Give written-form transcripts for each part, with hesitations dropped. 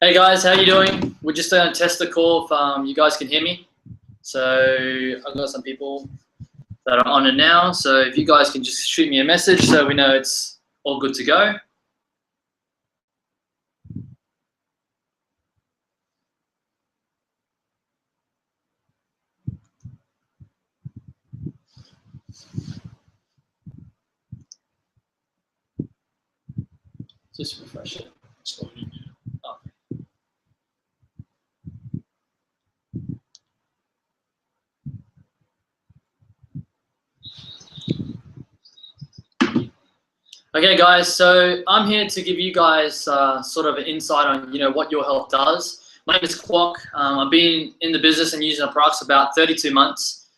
Hey guys, how you doing? We're just going to test the call if you guys can hear me. So I've got some people that are on it now. So if you guys can just shoot me a message so we know it's all good to go. Just refresh it. Oh. Okay guys, so I'm here to give you guys sort of an insight on what your health does. My name is Kwok. I've been in the business and using the products about 32 months.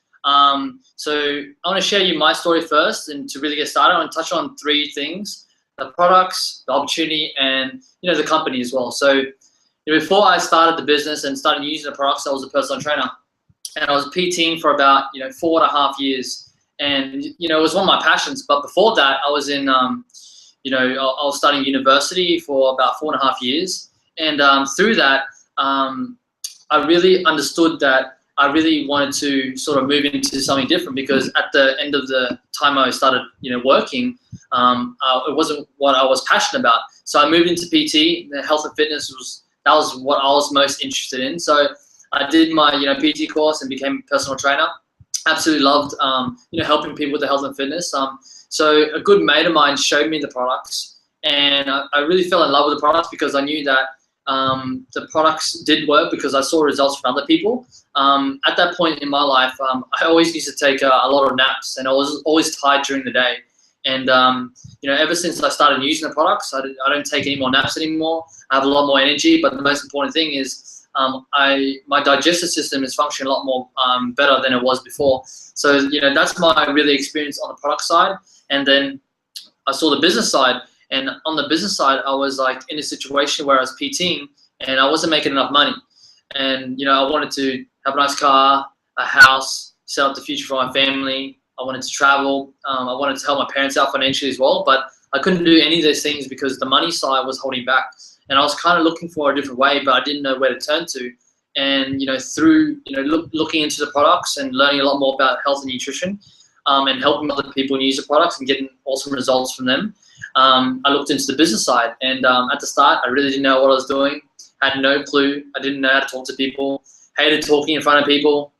So I want to share you my story first, and to really get started, I want to touch on three things: the products, the opportunity, and the company as well. So before I started the business and started using the products, I was a personal trainer, and I was PTing for about 4.5 years. And it was one of my passions. But before that, I was in I was studying university for about 4.5 years. And through that, I really understood that I really wanted to sort of move into something different, because at the end of the time I started working, it wasn't what I was passionate about. So I moved into PT. The health and fitness was what I was most interested in. So I did my PT course and became a personal trainer. Absolutely loved helping people with the health and fitness. So a good mate of mine showed me the products, and I really fell in love with the products, because I knew that the products did work, because I saw results from other people. At that point in my life, I always used to take a lot of naps, and I was always tired during the day. And ever since I started using the products, I don't take any more naps anymore. I have a lot more energy. But the most important thing is my digestive system is functioning a lot more better than it was before. So that's my really experience on the product side. And then I saw the business side, and on the business side, I was like in a situation where I was PTing and I wasn't making enough money. And I wanted to have a nice car, a house, set up the future for my family. I wanted to travel. I wanted to help my parents out financially as well, but I couldn't do any of those things because the money side was holding back. And I was kind of looking for a different way, but I didn't know where to turn to. And through looking into the products and learning a lot more about health and nutrition, and helping other people use the products and getting awesome results from them, I looked into the business side. And at the start, I really didn't know what I was doing. Had no clue. I didn't know how to talk to people. Hated talking in front of people.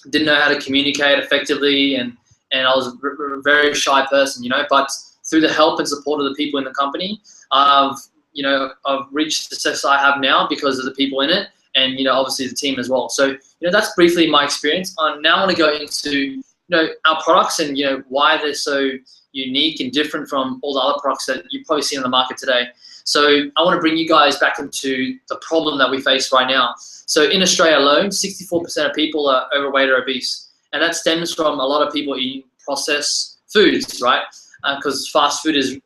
Didn't know how to communicate effectively, and I was a very shy person, But through the help and support of the people in the company, I've reached the success I have now because of the people in it, and obviously the team as well. So that's briefly my experience. Now I want to go into our products and why they're so unique and different from all the other products that you've probably seen on the market today. So I want to bring you guys back into the problem that we face right now. So in Australia alone, 64% of people are overweight or obese, and that stems from a lot of people eating processed foods, right? Because fast food is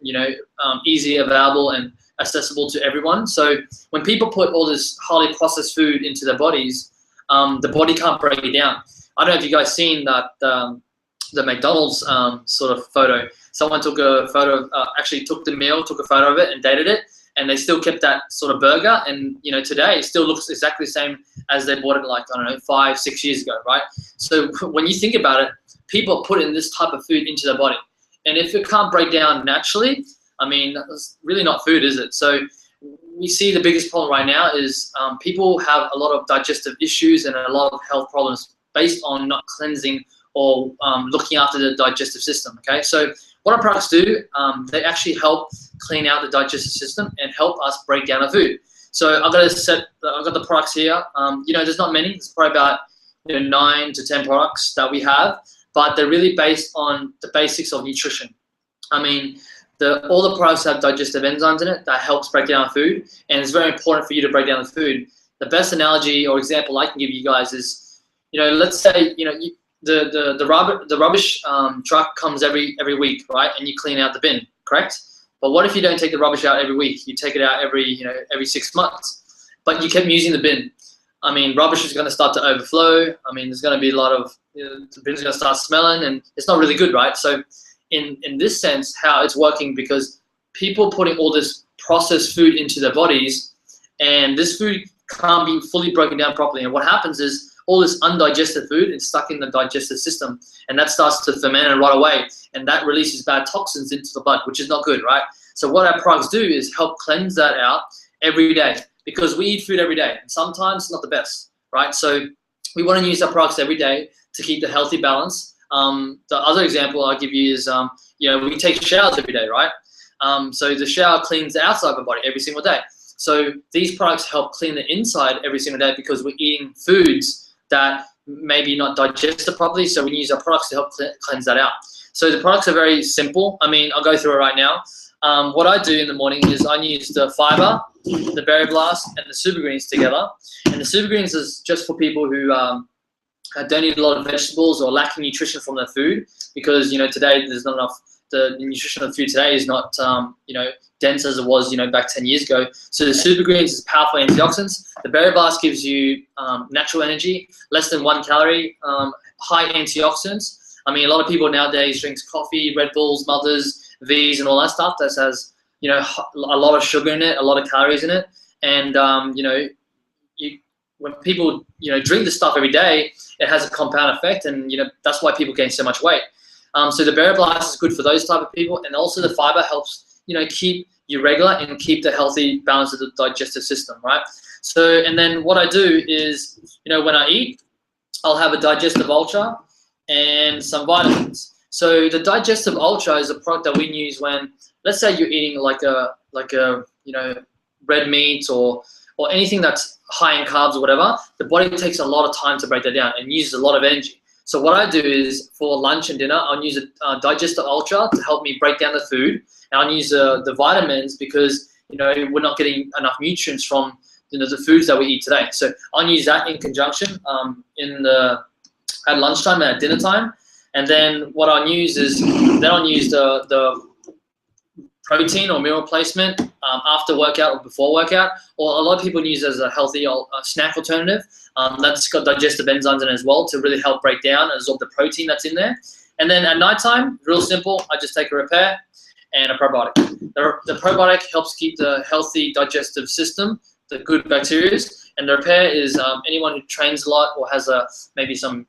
easy, available, and accessible to everyone. So when people put all this highly processed food into their bodies, the body can't break it down. I don't know if you guys seen that the McDonald's sort of photo. Someone took a photo, actually took the meal, took a photo of it and dated it, and they still kept that sort of burger. And today it still looks exactly the same as they bought it, like, I don't know, 5-6 years ago, right? So when you think about it, people are putting this type of food into their body, and if it can't break down naturally, I mean, it's really not food, is it? So we see the biggest problem right now is people have a lot of digestive issues and a lot of health problems based on not cleansing or looking after the digestive system, okay? So what our products do, they actually help clean out the digestive system and help us break down our food. So I've got the products here. There's not many. It's probably about 9 to 10 products that we have, but they're really based on the basics of nutrition. I mean, all the products have digestive enzymes in it that helps break down food, and it's very important for you to break down the food. The best analogy or example I can give you guys is, let's say, the rubbish truck comes every week, right? And you clean out the bin, correct? But what if you don't take the rubbish out every week? You take it out every 6 months, but you kept using the bin. I mean, rubbish is going to start to overflow. I mean, there's going to be a lot of, the bin's going to start smelling, and it's not really good, right? So in this sense, how it's working, because people putting all this processed food into their bodies, and this food can't be fully broken down properly. And what happens is all this undigested food is stuck in the digestive system, and that starts to ferment and rot away, and that releases bad toxins into the blood, which is not good, right? So what our products do is help cleanse that out every day, because we eat food every day, and sometimes it's not the best, right? So we want to use our products every day to keep the healthy balance. The other example I'll give you is, we take showers every day, right? So the shower cleans the outside of the body every single day. So these products help clean the inside every single day, because we're eating foods that maybe not digested properly. So we use our products to help cleanse that out. So the products are very simple. I mean, I'll go through it right now. What I do in the morning is I use the fiber, the Berry Blast, and the Super Greens together. And the Super Greens is just for people who don't eat a lot of vegetables or lacking nutrition from their food, because today there's not enough. The nutrition of food today is not dense as it was back 10 years ago. So the Super Greens is powerful antioxidants. The Berry Blast gives you natural energy, less than 1 calorie, high antioxidants. I mean, a lot of people nowadays drinks coffee, Red Bulls, Mothers, V's, and all that stuff that has a lot of sugar in it, a lot of calories in it, and when people drink this stuff every day, it has a compound effect, and that's why people gain so much weight. So the Berry Blast is good for those type of people, and also the fiber helps keep you regular and keep the healthy balance of the digestive system, right? So, and then what I do is when I eat, I'll have a Digestive Ultra and some vitamins. So the Digestive Ultra is a product that we use when, let's say you're eating like a red meat or anything that's high in carbs or whatever. The body takes a lot of time to break that down and uses a lot of energy. So what I do is for lunch and dinner, I'll use a Digestive Ultra to help me break down the food, and I'll use the vitamins because we're not getting enough nutrients from the foods that we eat today. So I'll use that in conjunction at lunchtime and at dinner time. And then what I'll use is the protein or meal replacement after workout or before workout, or a lot of people use it as a healthy snack alternative. That's got digestive enzymes in it as well to really help break down and absorb the protein that's in there. And then at nighttime, real simple, I just take a Repair and a probiotic. The probiotic helps keep the healthy digestive system, the good bacteria, and the Repair is anyone who trains a lot or has maybe some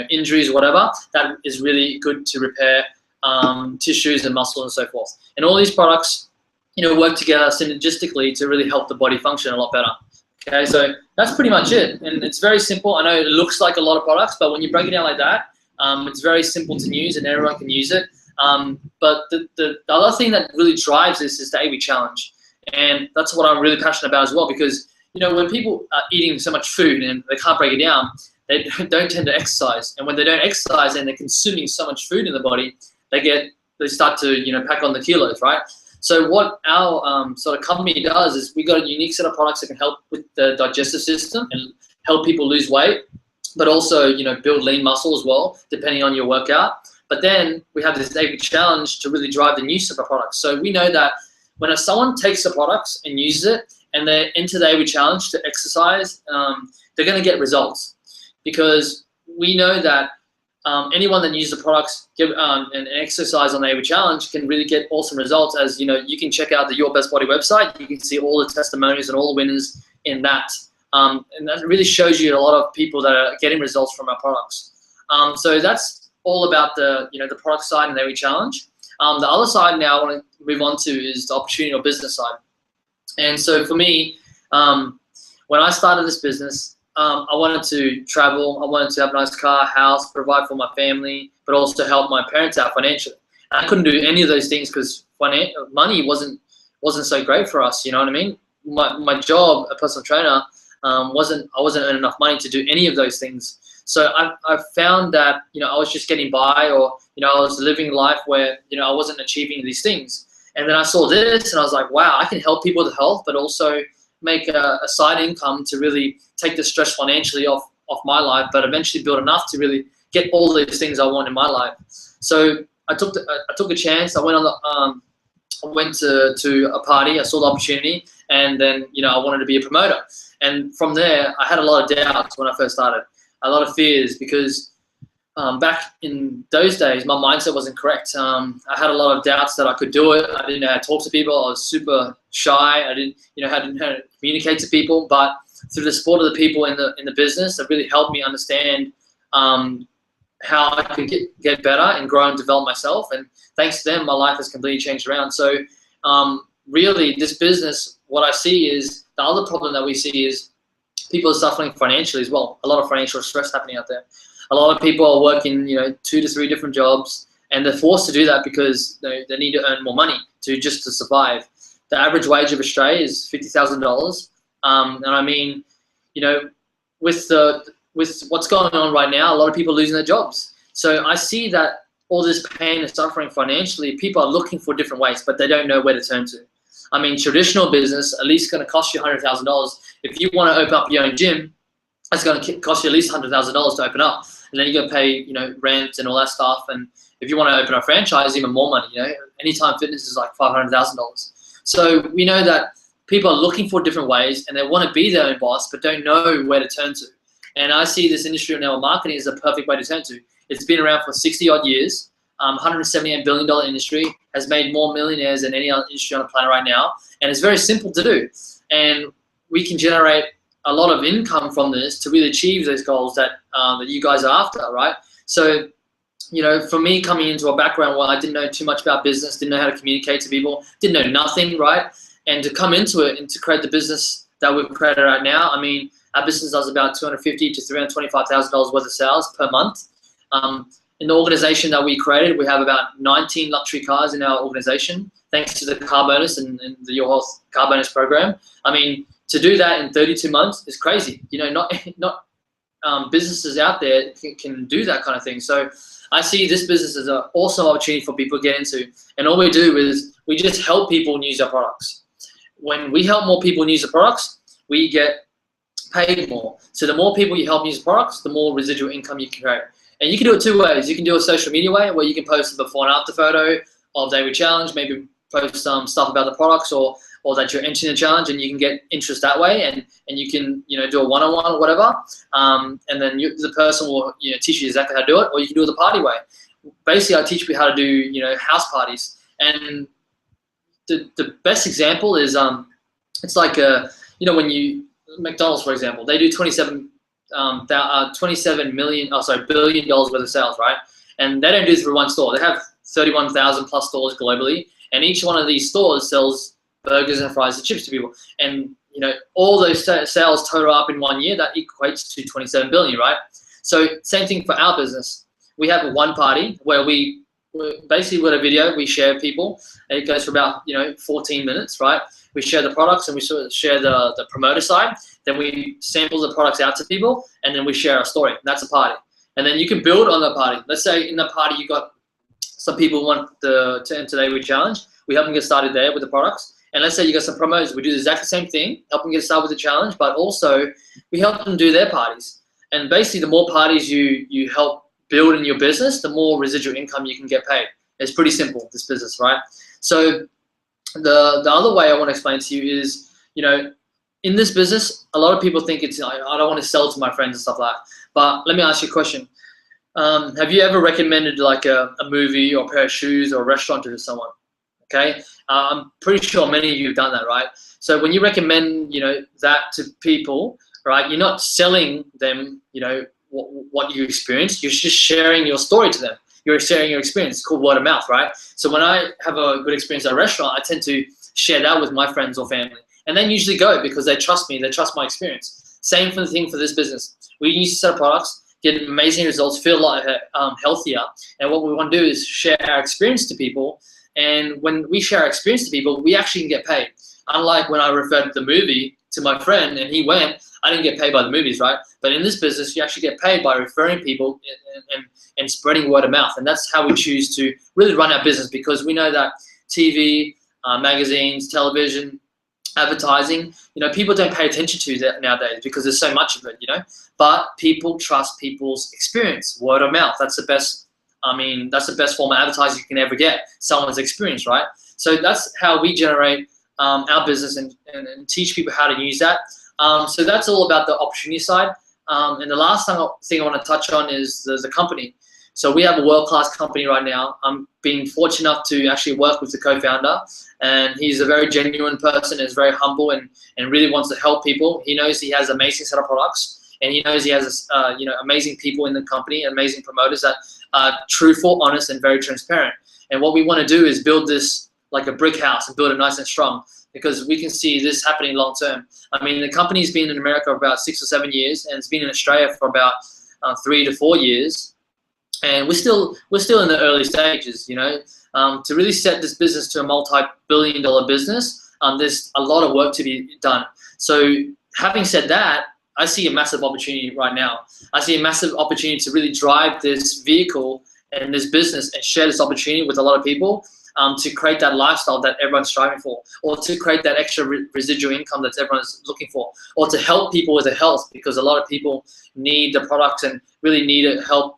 injuries or whatever, that is really good to repair tissues and muscle and so forth. And all these products, work together synergistically to really help the body function a lot better. Okay, so that's pretty much it. And it's very simple. I know it looks like a lot of products, but when you break it down like that, it's very simple to use and everyone can use it. But the other thing that really drives this is the 8-week challenge. And that's what I'm really passionate about as well, because, when people are eating so much food and they can't break it down, they don't tend to exercise. And when they don't exercise and they're consuming so much food in the body, they start to, pack on the kilos, right? So what our sort of company does is we got a unique set of products that can help with the digestive system and help people lose weight, but also, build lean muscle as well, depending on your workout. But then we have this 8-week challenge to really drive the use of the products. So we know that when someone takes the products and uses it and they're into the 8-week challenge to exercise, they're going to get results, because we know that anyone that uses the products and exercise on the 8-week challenge can really get awesome results. As you can check out the Your Best Body website. You can see all the testimonies and all the winners in that. And that really shows you a lot of people that are getting results from our products. So that's all about the product side and the 8-week challenge. The other side now I want to move on to is the opportunity or business side. And so for me, when I started this business, I wanted to travel. I wanted to have a nice car, house, provide for my family, but also help my parents out financially. And I couldn't do any of those things because money wasn't so great for us. You know what I mean? My job, a personal trainer, I wasn't earning enough money to do any of those things. So I found that I was just getting by, or I was living life where I wasn't achieving these things. And then I saw this, and I was like, wow, I can help people with health, but also make a side income to really take the stress financially off my life, but eventually build enough to really get all these things I want in my life. So I took a chance. I went to a party. I saw the opportunity, and then I wanted to be a promoter. And from there, I had a lot of doubts when I first started, a lot of fears, because back in those days, my mindset wasn't correct. I had a lot of doubts that I could do it. I didn't know how to talk to people. I was super shy. I didn't, how to communicate to people. But through the support of the people in the business, it really helped me understand how I could get better and grow and develop myself. And thanks to them, my life has completely changed around. So really, this business, what I see is the other problem that we see is people are suffering financially as well. A lot of financial stress happening out there. A lot of people are working, 2 to 3 different jobs, and they're forced to do that because they need to earn more money to survive. The average wage of Australia is $50,000, and I mean, with what's going on right now, a lot of people are losing their jobs. So I see that all this pain and suffering financially, people are looking for different ways, but they don't know where to turn to. I mean, traditional business at least going to cost you $100,000. If you want to open up your own gym, it's going to cost you at least $100,000 to open up, and then you got to pay, rent and all that stuff. And if you want to open a franchise, even more money. Anytime Fitness is like $500,000. So we know that people are looking for different ways, and they want to be their own boss, but don't know where to turn to. And I see this industry of network marketing as a perfect way to turn to. It's been around for 60 odd years. $178 billion industry, has made more millionaires than any other industry on the planet right now, and it's very simple to do. And we can generate a lot of income from this to really achieve those goals that you guys are after, right? So, for me, coming into a background where I didn't know too much about business, didn't know how to communicate to people, didn't know nothing, right? And to come into it and to create the business that we've created right now, I mean, our business does about $250,000 to $325,000 worth of sales per month. In the organization that we created, we have about 19 luxury cars in our organization, thanks to the car bonus and the Your Health car bonus program. I mean, to do that in 32 months is crazy. Not businesses out there can do that kind of thing. So I see this business as an awesome opportunity for people to get into. And all we do is we just help people use our products. When we help more people use the products, we get paid more. So the more people you help use the products, the more residual income you can create. And you can do it 2 ways. You can do a social media way, where you can post a before and after photo of Daily Challenge, maybe post some stuff about the products or that you're entering the challenge, and you can get interest that way, and you can do a one-on-one or whatever, and then the person will teach you exactly how to do it, or you can do it the party way. Basically, I teach people how to do house parties, and the best example is it's like when you McDonald's, for example, they do billion dollars worth of sales, right? And they don't do this for one store. They have 31,000 plus stores globally, and each one of these stores sells burgers and fries and chips to people. And all those sales total up in 1 year, that equates to 27 billion, right? So same thing for our business. We have a one party where we basically with a video we share people. It goes for about 14 minutes, right? We share the products and we sort of share the promoter side. Then we sample the products out to people, and then we share our story. That's a party. And then you can build on the party. Let's say in the party you got some people want to enter Daily Challenge. We help them get started there with the products. And let's say you got some promoters. We do the exact same thing, help them get started with the challenge, but also we help them do their parties. And basically, the more parties you help build in your business, the more residual income you can get paid. It's pretty simple, this business, right? So the other way I want to explain to you is, in this business, a lot of people think it's, I don't want to sell to my friends and stuff like that. But let me ask you a question. Have you ever recommended like a movie or a pair of shoes or a restaurant to someone? Okay, I'm pretty sure many of you have done that, right? So when you recommend, that to people, right, you're not selling them, what you experienced. You're just sharing your story to them. You're sharing your experience. It's called word of mouth, right? So when I have a good experience at a restaurant, I tend to share that with my friends or family, and then usually go because they trust me. They trust my experience. Same for the thing for this business. We use a set of products, get amazing results, feel a lot healthier, and what we want to do is share our experience to people. And when we share our experience to people, we actually can get paid. Unlike when I referred the movie to my friend and he went, I didn't get paid by the movies, right? But in this business, you actually get paid by referring people and spreading word of mouth. And that's how we choose to really run our business, because we know that TV, magazines, television, advertising, people don't pay attention to that nowadays because there's so much of it, But people trust people's experience, word of mouth. That's the best. That's the best form of advertising you can ever get, someone's experience, right? So that's how we generate our business and teach people how to use that. So that's all about the opportunity side. And the last thing I want to touch on is the company. So we have a world-class company right now. I'm being fortunate enough to actually work with the co-founder, and he's a very genuine person, is very humble, and really wants to help people. He knows he has amazing set of products, and he knows he has amazing people in the company, amazing promoters that are truthful, honest, and very transparent. And what we want to do is build this like a brick house and build it nice and strong, because we can see this happening long term. I mean, the company's been in America for about 6 or 7 years, and it's been in Australia for about 3 to 4 years. And we're still in the early stages, you know. To really set this business to a multi-billion-dollar business, there's a lot of work to be done. So having said that, I see a massive opportunity right now. I see a massive opportunity to really drive this vehicle and this business and share this opportunity with a lot of people, to create that lifestyle that everyone's striving for, or to create that extra residual income that everyone's looking for, or to help people with their health, because a lot of people need the products and really need to help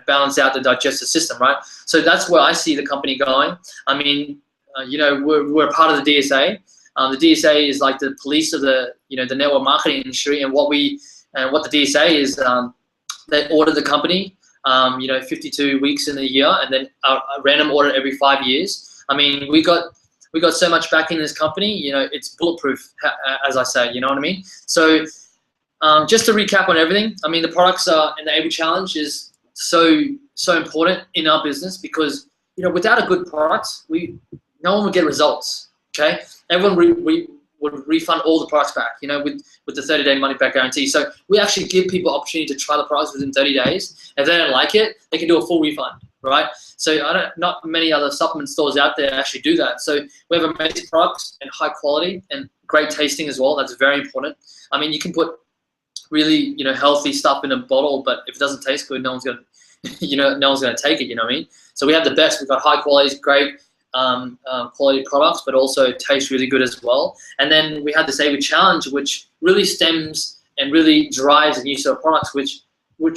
balance out the digestive system, right? So that's where I see the company going. I mean, we're part of the DSA. The DSA is like the police of the network marketing industry, and what the DSA is, they audit the company 52 weeks in a year, and then a random audit every 5 years. I mean, we got so much back in this company, it's bulletproof, as I say, you know what I mean? So just to recap on everything, I mean, the products and the Able Challenge is so important in our business, because without a good product, no one would get results. Okay, everyone would refund all the products back, with the 30-day money back guarantee. So we actually give people opportunity to try the products within 30 days. If they don't like it, they can do a full refund, right? So not many other supplement stores out there actually do that. So we have amazing products and high quality and great tasting as well. That's very important. I mean, you can put really healthy stuff in a bottle, but if it doesn't taste good, no one's gonna no one's gonna take it. You know what I mean? So we have the best. We've got high quality, great quality products, but also taste really good as well. And then we have this Able Challenge, which really stems and really drives the use of products, which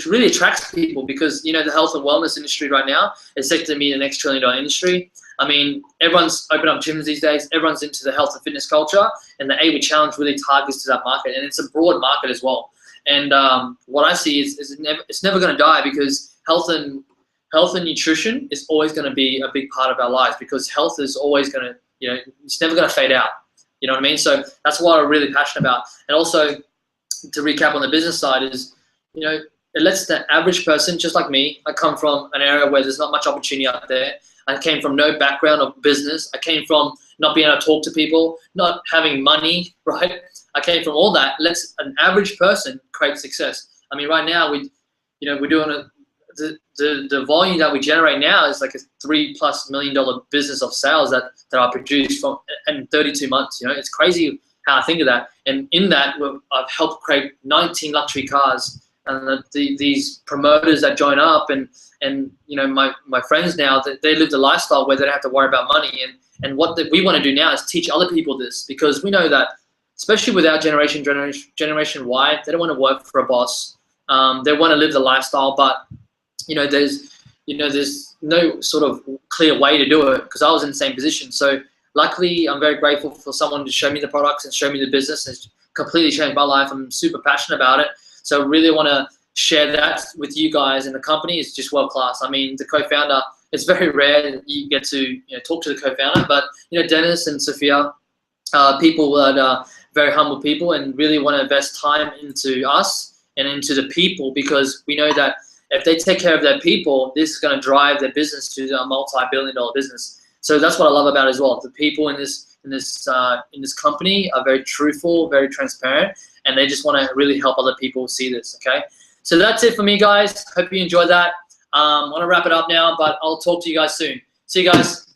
really attracts people, because the health and wellness industry right now is set to be the next $1 trillion industry. I mean, everyone's opened up gyms these days. Everyone's into the health and fitness culture, and the Able Challenge really targets to that market, and it's a broad market as well. And what I see is it's never going to die, because health and nutrition is always going to be a big part of our lives, because health is always going to, it's never going to fade out. You know what I mean? So that's what I'm really passionate about. And also, to recap on the business side is, it lets the average person, just like me, I come from an area where there's not much opportunity out there. I came from no background of business. I came from not being able to talk to people, not having money, right? I came from all that. Lets an average person create success. I mean, right now we're doing the volume that we generate now is like a $3+ million business of sales that I produced in 32 months. It's crazy how I think of that. And in that, I've helped create 19 luxury cars. And these promoters that join up, and my friends now, that they live the lifestyle where they don't have to worry about money. And what we want to do now is teach other people this, because we know that, especially with our generation Y, they don't want to work for a boss. They want to live the lifestyle, but there's no sort of clear way to do it, because I was in the same position. So luckily, I'm very grateful for someone to show me the products and show me the business. It's completely changed my life. I'm super passionate about it. So really want to share that with you guys, and the company is just world class. I mean, the co-founder, it's very rare that you get to talk to the co-founder, but Dennis and Sophia, people that are very humble people, and really want to invest time into us and into the people, because we know that if they take care of their people, this is going to drive their business to a multi-billion-dollar business. So that's what I love about it as well. The people in this company are very truthful, very transparent, and they just want to really help other people see this. Okay, so that's it for me, guys. Hope you enjoyed that. I want to wrap it up now, but I'll talk to you guys soon. See you guys.